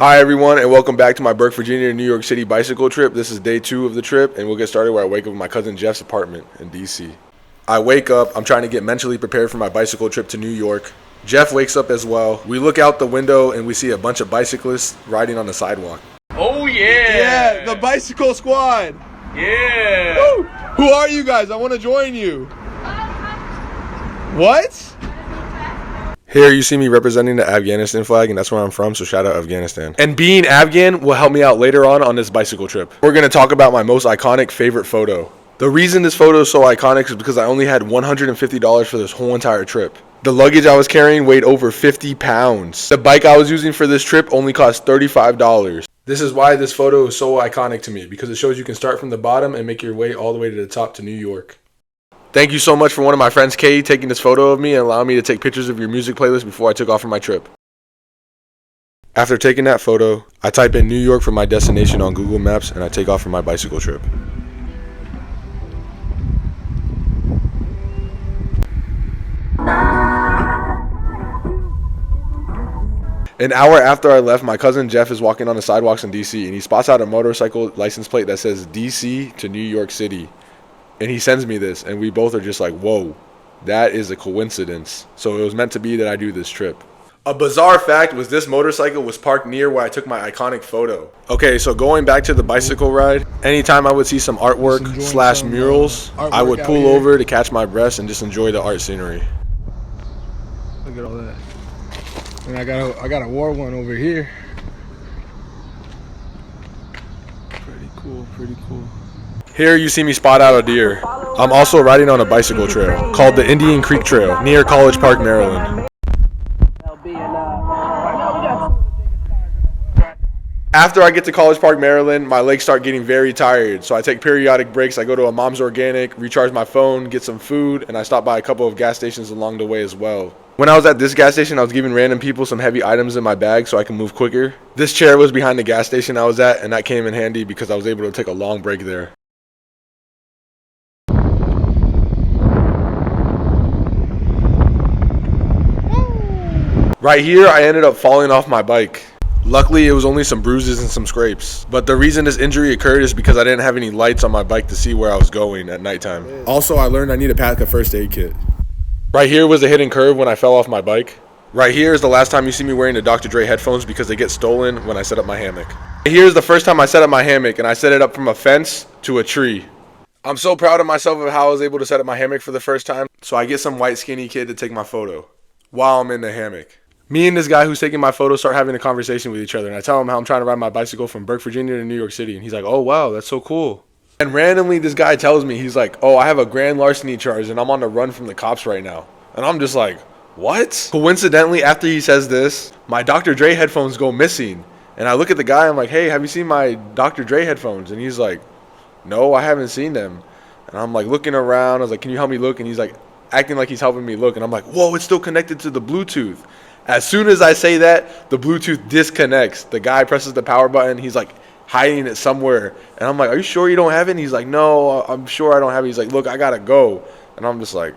Hi everyone, and welcome back to my Burke, Virginia to New York City bicycle trip. This is day 2 of the trip, and we'll get started where I wake up in my cousin Jeff's apartment in DC. I wake up, I'm trying to get mentally prepared for my bicycle trip to New York. Jeff wakes up as well. We look out the window and we see a bunch of bicyclists riding on the sidewalk. Oh yeah! Yeah, the bicycle squad. Yeah! Woo! Who are you guys? I want to join you. What? Here you see me representing the Afghanistan flag, and that's where I'm from, so shout out Afghanistan. And being Afghan will help me out later on this bicycle trip. We're going to talk about my most iconic favorite photo. The reason this photo is so iconic is because I only had $150 for this whole entire trip. The luggage I was carrying weighed over 50 pounds. The bike I was using for this trip only cost $35. This is why this photo is so iconic to me, because it shows you can start from the bottom and make your way all the way to the top to New York. Thank you so much for one of my friends, Kay, taking this photo of me and allowing me to take pictures of your music playlist before I took off for my trip. After taking that photo, I type in New York for my destination on Google Maps and I take off for my bicycle trip. An hour after I left, my cousin Jeff is walking on the sidewalks in DC and he spots out a motorcycle license plate that says DC to New York City. And he sends me this, and we both are just like, whoa, that is a coincidence. So it was meant to be that I do this trip. A bizarre fact was this motorcycle was parked near where I took my iconic photo. Okay, so going back to the bicycle ride, anytime I would see some artwork / murals, I would pull over to catch my breath and just enjoy the art scenery. Look at all that. And I got a war one over here. Pretty cool, pretty cool. Here you see me spot out a deer. I'm also riding on a bicycle trail called the Indian Creek Trail near College Park, Maryland. After I get to College Park, Maryland, my legs start getting very tired, so I take periodic breaks. I go to a Mom's Organic, recharge my phone, get some food, and I stop by a couple of gas stations along the way as well. When I was at this gas station, I was giving random people some heavy items in my bag so I can move quicker. This chair was behind the gas station I was at, and that came in handy because I was able to take a long break there. Right here, I ended up falling off my bike. Luckily, it was only some bruises and some scrapes. But the reason this injury occurred is because I didn't have any lights on my bike to see where I was going at nighttime. Also, I learned I need to pack a first aid kit. Right here was a hidden curve when I fell off my bike. Right here is the last time you see me wearing the Dr. Dre headphones because they get stolen when I set up my hammock. Here's the first time I set up my hammock, and I set it up from a fence to a tree. I'm so proud of myself of how I was able to set up my hammock for the first time. So I get some white skinny kid to take my photo while I'm in the hammock. Me and this guy who's taking my photo start having a conversation with each other, and I tell him how I'm trying to ride my bicycle from Burke, Virginia to New York City, and he's like, oh wow, that's so cool. And randomly this guy tells me, he's like, oh, I have a grand larceny charge and I'm on the run from the cops right now. And I'm just like, what? Coincidentally, after he says this, my Dr. Dre headphones go missing. And I look at the guy, I'm like, hey, have you seen my Dr. Dre headphones? And he's like, no, I haven't seen them. And I'm like looking around, I was like, can you help me look? And he's like acting like he's helping me look. And I'm like, whoa, it's still connected to the Bluetooth. As soon as I say that, the Bluetooth disconnects. The guy presses the power button. He's like hiding it somewhere. And I'm like, are you sure you don't have it? And he's like, no, I'm sure I don't have it. He's like, look, I got to go. And I'm just like,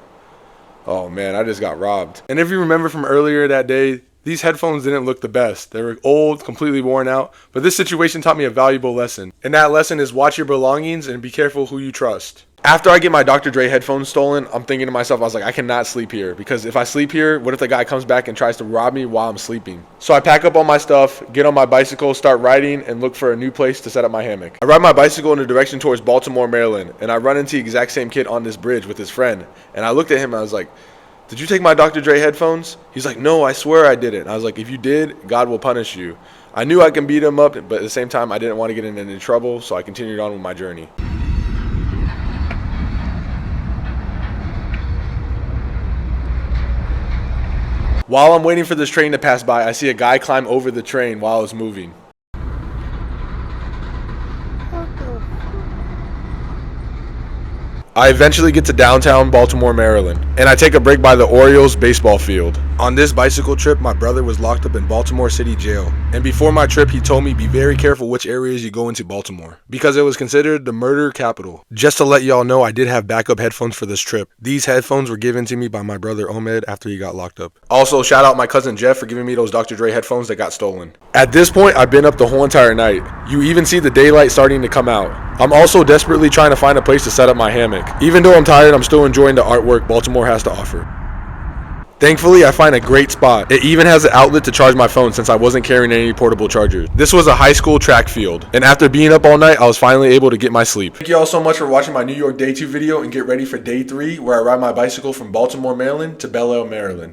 oh man, I just got robbed. And if you remember from earlier that day, these headphones didn't look the best. They were old, completely worn out. But this situation taught me a valuable lesson. And that lesson is watch your belongings and be careful who you trust. After I get my Dr. Dre headphones stolen, I'm thinking to myself, I was like, I cannot sleep here. Because if I sleep here, what if the guy comes back and tries to rob me while I'm sleeping? So I pack up all my stuff, get on my bicycle, start riding, and look for a new place to set up my hammock. I ride my bicycle in the direction towards Baltimore, Maryland, and I run into the exact same kid on this bridge with his friend. And I looked at him and I was like, did you take my Dr. Dre headphones? He's like, no, I swear I didn't. And I was like, if you did, God will punish you. I knew I can beat him up, but at the same time, I didn't want to get in any trouble, so I continued on with my journey. While I'm waiting for this train to pass by, I see a guy climb over the train while it's moving. I eventually get to downtown Baltimore, Maryland, and I take a break by the Orioles baseball field. On this bicycle trip, my brother was locked up in Baltimore City Jail, and before my trip, he told me be very careful which areas you go into Baltimore, because it was considered the murder capital. Just to let y'all know, I did have backup headphones for this trip. These headphones were given to me by my brother Ahmed after he got locked up. Also, shout out my cousin Jeff for giving me those Dr. Dre headphones that got stolen. At this point, I've been up the whole entire night. You even see the daylight starting to come out. I'm also desperately trying to find a place to set up my hammock. Even though I'm tired, I'm still enjoying the artwork Baltimore has to offer. Thankfully, I find a great spot. It even has an outlet to charge my phone since I wasn't carrying any portable chargers. This was a high school track field, and after being up all night, I was finally able to get my sleep. Thank you all so much for watching my New York Day 2 video, and get ready for Day 3, where I ride my bicycle from Baltimore, Maryland to Belle Isle, Maryland.